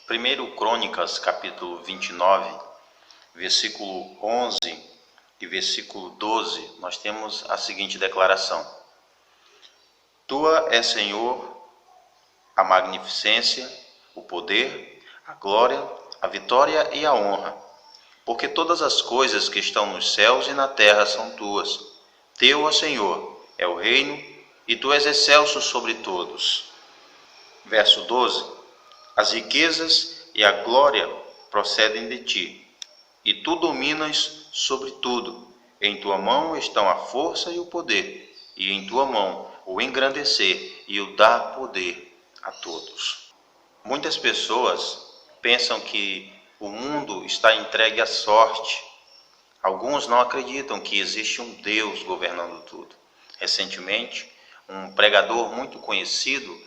1 Crônicas, capítulo 29, versículo 11 e versículo 12, nós temos a seguinte declaração: Tua é, Senhor, a magnificência, o poder, a glória, a vitória e a honra, porque todas as coisas que estão nos céus e na terra são tuas. Teu, ó Senhor, é o reino, e tu és excelso sobre todos. Verso 12: As riquezas e a glória procedem de ti, e tu dominas sobre tudo. Em tua mão estão a força e o poder, e em tua mão o engrandecer e o dar poder a todos. Muitas pessoas pensam que o mundo está entregue à sorte. Alguns não acreditam que existe um Deus governando tudo. Recentemente, um pregador muito conhecido,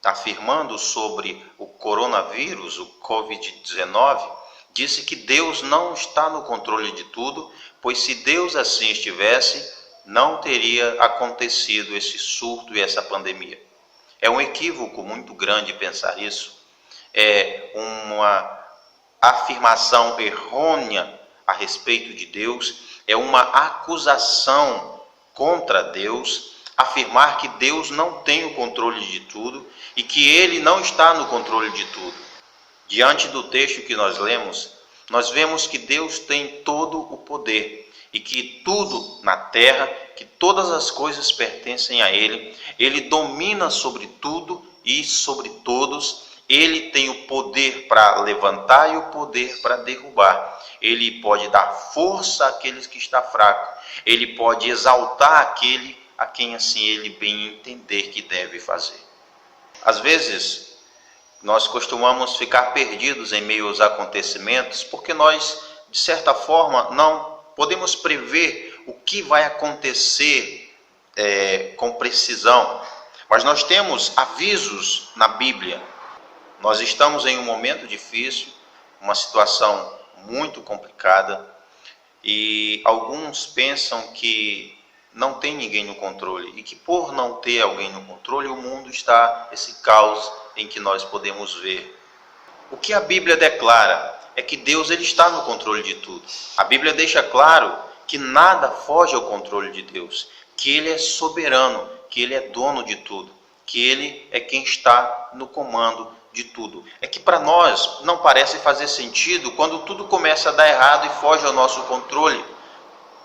afirmando sobre o coronavírus, o Covid-19, disse que Deus não está no controle de tudo, pois se Deus assim estivesse, não teria acontecido esse surto e essa pandemia. É um equívoco muito grande pensar isso. É uma afirmação errônea a respeito de Deus, é uma acusação contra Deus, afirmar que Deus não tem o controle de tudo e que Ele não está no controle de tudo. Diante do texto que nós lemos, nós vemos que Deus tem todo o poder e que tudo na terra, que todas as coisas pertencem a Ele. Ele domina sobre tudo e sobre todos. Ele tem o poder para levantar e o poder para derrubar. Ele pode dar força àqueles que está fraco. Ele pode exaltar aquele a quem assim ele bem entender que deve fazer. Às vezes, nós costumamos ficar perdidos em meio aos acontecimentos porque nós, de certa forma, não podemos prever o que vai acontecer com precisão. Mas nós temos avisos na Bíblia. Nós estamos em um momento difícil, uma situação muito complicada, e alguns pensam que não tem ninguém no controle e que por não ter alguém no controle, o mundo está esse caos em que nós podemos ver. O que a Bíblia declara é que Deus ele está no controle de tudo. A Bíblia deixa claro que nada foge ao controle de Deus, que Ele é soberano, que Ele é dono de tudo, que Ele é quem está no comando de tudo. É que para nós não parece fazer sentido quando tudo começa a dar errado e foge ao nosso controle.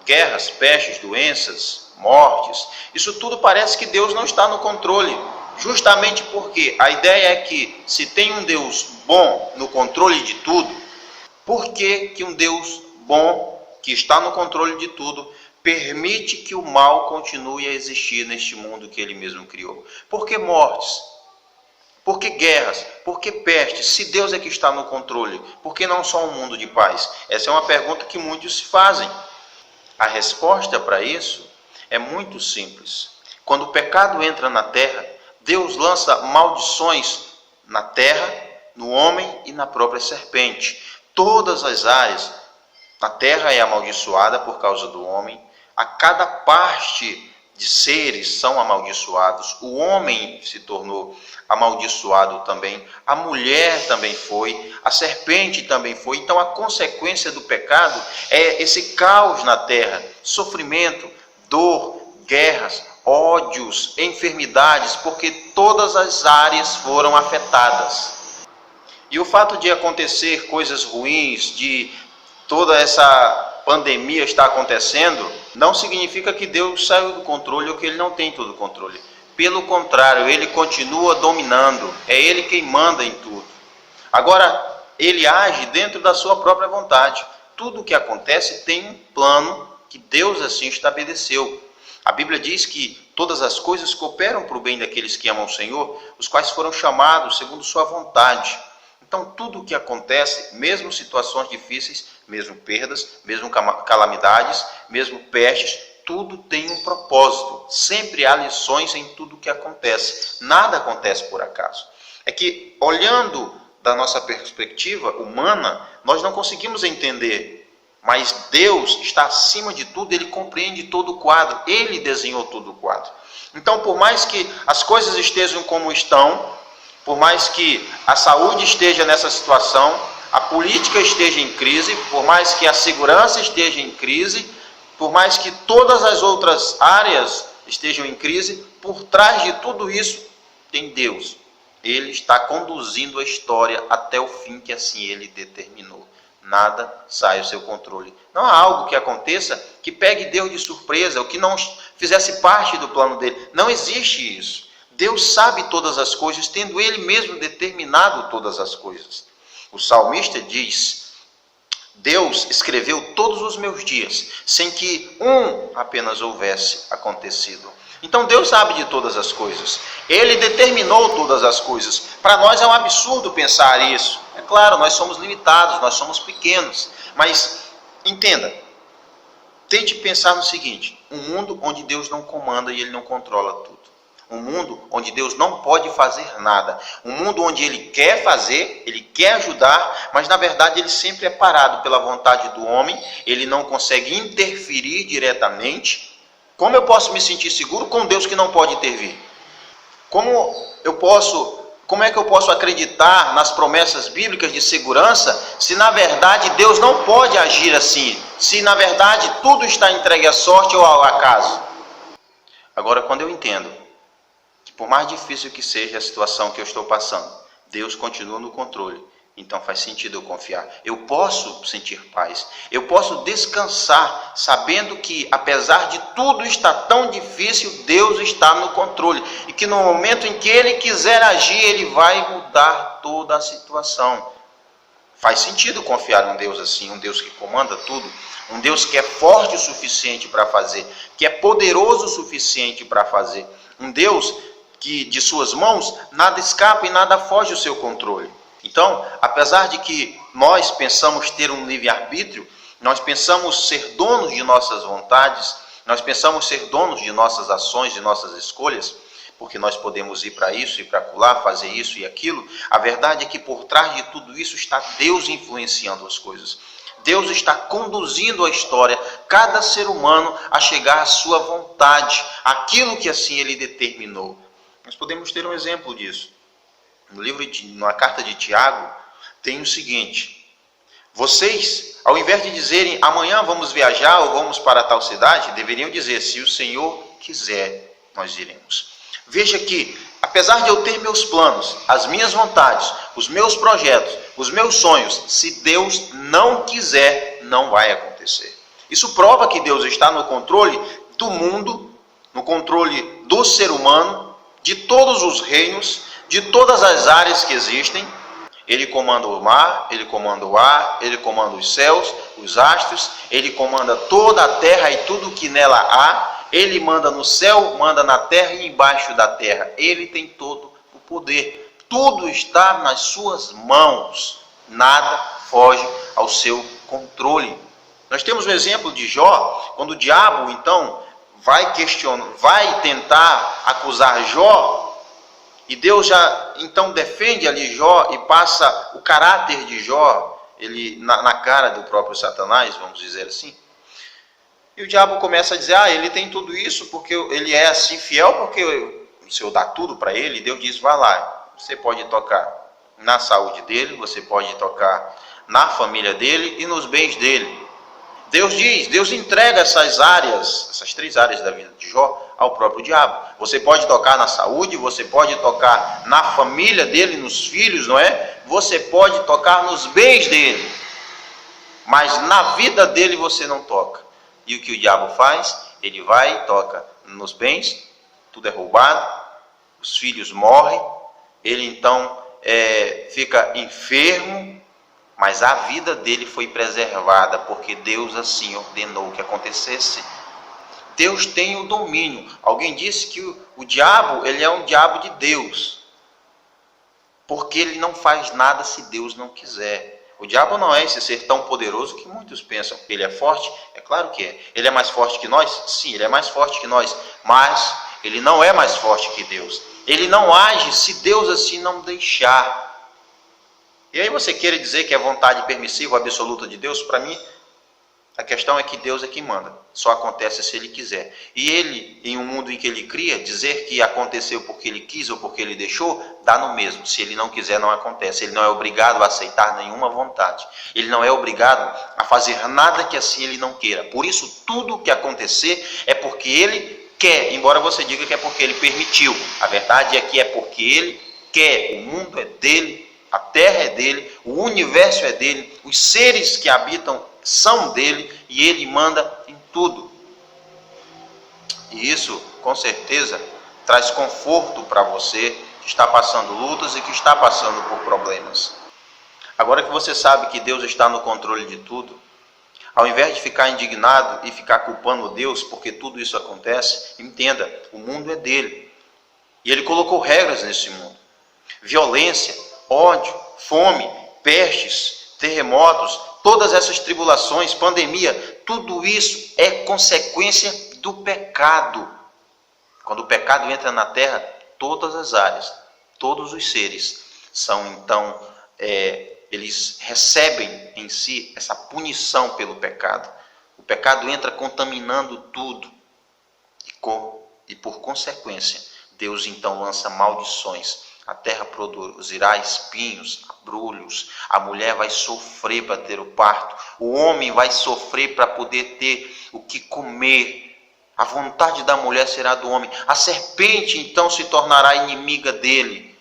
Guerras, pestes, doenças, mortes, isso tudo parece que Deus não está no controle. Justamente porque a ideia é que se tem um Deus bom no controle de tudo, por que um Deus bom, que está no controle de tudo, permite que o mal continue a existir neste mundo que Ele mesmo criou? Por que mortes? Por que guerras? Por que pestes? Se Deus é que está no controle, por que não só um mundo de paz? Essa é uma pergunta que muitos se fazem. A resposta para isso é muito simples. Quando o pecado entra na terra, Deus lança maldições na terra, no homem e na própria serpente. Todas as áreas, a terra é amaldiçoada por causa do homem, a cada parte de seres são amaldiçoados, o homem se tornou amaldiçoado também, a mulher também foi, a serpente também foi. Então a consequência do pecado é esse caos na terra, sofrimento, dor, guerras, ódios, enfermidades, porque todas as áreas foram afetadas. E o fato de acontecer coisas ruins, de toda essa pandemia estar acontecendo, não significa que Deus saiu do controle ou que Ele não tem todo o controle. Pelo contrário, Ele continua dominando, é Ele quem manda em tudo. Agora, Ele age dentro da sua própria vontade. Tudo o que acontece tem um plano que Deus assim estabeleceu. A Bíblia diz que todas as coisas cooperam para o bem daqueles que amam o Senhor, os quais foram chamados segundo sua vontade. Então, tudo o que acontece, mesmo situações difíceis, mesmo perdas, mesmo calamidades, mesmo pestes, tudo tem um propósito. Sempre há lições em tudo o que acontece. Nada acontece por acaso. É que, olhando da nossa perspectiva humana, nós não conseguimos entender. Mas Deus está acima de tudo, Ele compreende todo o quadro. Ele desenhou todo o quadro. Então, por mais que as coisas estejam como estão, por mais que a saúde esteja nessa situação, a política esteja em crise, por mais que a segurança esteja em crise, por mais que todas as outras áreas estejam em crise, por trás de tudo isso tem Deus. Ele está conduzindo a história até o fim que assim ele determinou. Nada sai do seu controle. Não há algo que aconteça que pegue Deus de surpresa, ou que não fizesse parte do plano dele. Não existe isso. Deus sabe todas as coisas, tendo ele mesmo determinado todas as coisas. O salmista diz: Deus escreveu todos os meus dias, sem que um apenas houvesse acontecido. Então Deus sabe de todas as coisas. Ele determinou todas as coisas. Para nós é um absurdo pensar isso. É claro, nós somos limitados, nós somos pequenos. Mas entenda, tente pensar no seguinte: um mundo onde Deus não comanda e Ele não controla tudo. Um mundo onde Deus não pode fazer nada. Um mundo onde Ele quer fazer, Ele quer ajudar, mas na verdade Ele sempre é parado pela vontade do homem. Ele não consegue interferir diretamente. Como eu posso me sentir seguro com Deus que não pode intervir? Como é que eu posso acreditar nas promessas bíblicas de segurança se na verdade Deus não pode agir assim? Se na verdade tudo está entregue à sorte ou ao acaso? Agora, quando eu entendo que por mais difícil que seja a situação que eu estou passando, Deus continua no controle. Então faz sentido eu confiar. Eu posso sentir paz. Eu posso descansar sabendo que, apesar de tudo estar tão difícil, Deus está no controle. E que no momento em que Ele quiser agir, Ele vai mudar toda a situação. Faz sentido confiar em um Deus assim, um Deus que comanda tudo. Um Deus que é forte o suficiente para fazer, que é poderoso o suficiente para fazer. Um Deus que de suas mãos nada escapa e nada foge do seu controle. Então, apesar de que nós pensamos ter um livre-arbítrio, nós pensamos ser donos de nossas vontades, nós pensamos ser donos de nossas ações, de nossas escolhas, porque nós podemos ir para isso e para acolá, fazer isso e aquilo, a verdade é que por trás de tudo isso está Deus influenciando as coisas. Deus está conduzindo a história, cada ser humano, a chegar à sua vontade, aquilo que assim Ele determinou. Nós podemos ter um exemplo disso. Na carta de Tiago, tem o seguinte: vocês, ao invés de dizerem amanhã vamos viajar ou vamos para tal cidade, deveriam dizer: se o Senhor quiser, nós iremos. Veja que, apesar de eu ter meus planos, as minhas vontades, os meus projetos, os meus sonhos, se Deus não quiser, não vai acontecer. Isso prova que Deus está no controle do mundo, no controle do ser humano, de todos os reinos, de todas as áreas que existem. Ele comanda o mar, Ele comanda o ar, Ele comanda os céus, os astros, Ele comanda toda a terra e tudo que nela há. Ele manda no céu, manda na terra e embaixo da terra. Ele tem todo o poder. Tudo está nas suas mãos. Nada foge ao seu controle. Nós temos o exemplo de Jó, quando o diabo então vai tentar acusar Jó. E Deus já então defende ali Jó e passa o caráter de Jó na cara do próprio Satanás, vamos dizer assim. E o diabo começa a dizer: ele tem tudo isso porque ele é assim fiel, porque o Senhor dá tudo para ele. E Deus diz: vai lá, você pode tocar na saúde dele, você pode tocar na família dele e nos bens dele. Deus entrega essas áreas, essas 3 áreas da vida de Jó, ao próprio diabo. Você pode tocar na saúde, você pode tocar na família dele, nos filhos, não é? Você pode tocar nos bens dele, mas na vida dele você não toca. E o que o diabo faz? Ele vai e toca nos bens, tudo é roubado, os filhos morrem, ele então fica enfermo, mas a vida dele foi preservada, porque Deus assim ordenou que acontecesse. Deus tem o domínio. Alguém disse que o diabo, ele é um diabo de Deus, porque ele não faz nada se Deus não quiser. O diabo não é esse ser tão poderoso que muitos pensam. Ele é forte? É claro que é. Ele é mais forte que nós? Sim, ele é mais forte que nós, mas ele não é mais forte que Deus. Ele não age se Deus assim não deixar. E aí você queira dizer que é vontade permissiva absoluta de Deus? Para mim, A questão é que Deus é quem manda. Só acontece se Ele quiser. E Ele, em um mundo em que Ele cria, dizer que aconteceu porque Ele quis ou porque Ele deixou, dá no mesmo. Se Ele não quiser, não acontece. Ele não é obrigado a aceitar nenhuma vontade. Ele não é obrigado a fazer nada que assim Ele não queira. Por isso, tudo que acontecer é porque Ele quer. Embora você diga que é porque Ele permitiu. A verdade é que é porque Ele quer. O mundo é dEle, a terra é dEle, o universo é dEle, os seres que habitam são dele e ele manda em tudo. E isso, com certeza, traz conforto para você que está passando lutas e que está passando por problemas. Agora que você sabe que Deus está no controle de tudo, ao invés de ficar indignado e ficar culpando Deus porque tudo isso acontece, entenda, o mundo é dele. E ele colocou regras nesse mundo. Violência, ódio, fome, pestes, terremotos, todas essas tribulações, pandemia, tudo isso é consequência do pecado. Quando o pecado entra na terra, todas as áreas, todos os seres são então, eles recebem em si essa punição pelo pecado. O pecado entra contaminando tudo e por consequência, Deus então lança maldições. A terra produzirá espinhos, abrolhos, a mulher vai sofrer para ter o parto, o homem vai sofrer para poder ter o que comer, a vontade da mulher será do homem, a serpente então se tornará inimiga dele.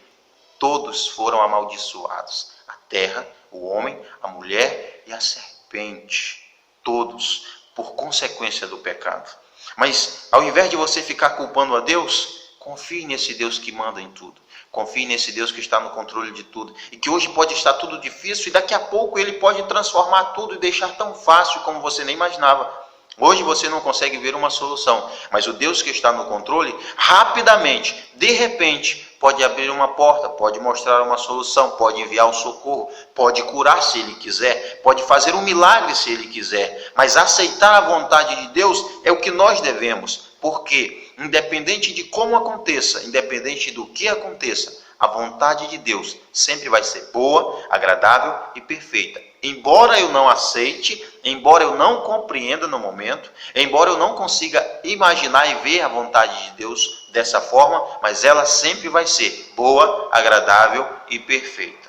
Todos foram amaldiçoados, a terra, o homem, a mulher e a serpente, todos por consequência do pecado. Mas ao invés de você ficar culpando a Deus, confie nesse Deus que manda em tudo. Confie nesse Deus que está no controle de tudo. E que hoje pode estar tudo difícil e daqui a pouco Ele pode transformar tudo e deixar tão fácil como você nem imaginava. Hoje você não consegue ver uma solução. Mas o Deus que está no controle, rapidamente, de repente, pode abrir uma porta, pode mostrar uma solução, pode enviar o socorro, pode curar se Ele quiser, pode fazer um milagre se Ele quiser. Mas aceitar a vontade de Deus é o que nós devemos. Porque, independente de como aconteça, independente do que aconteça, a vontade de Deus sempre vai ser boa, agradável e perfeita. Embora eu não aceite, embora eu não compreenda no momento, embora eu não consiga imaginar e ver a vontade de Deus dessa forma, mas ela sempre vai ser boa, agradável e perfeita.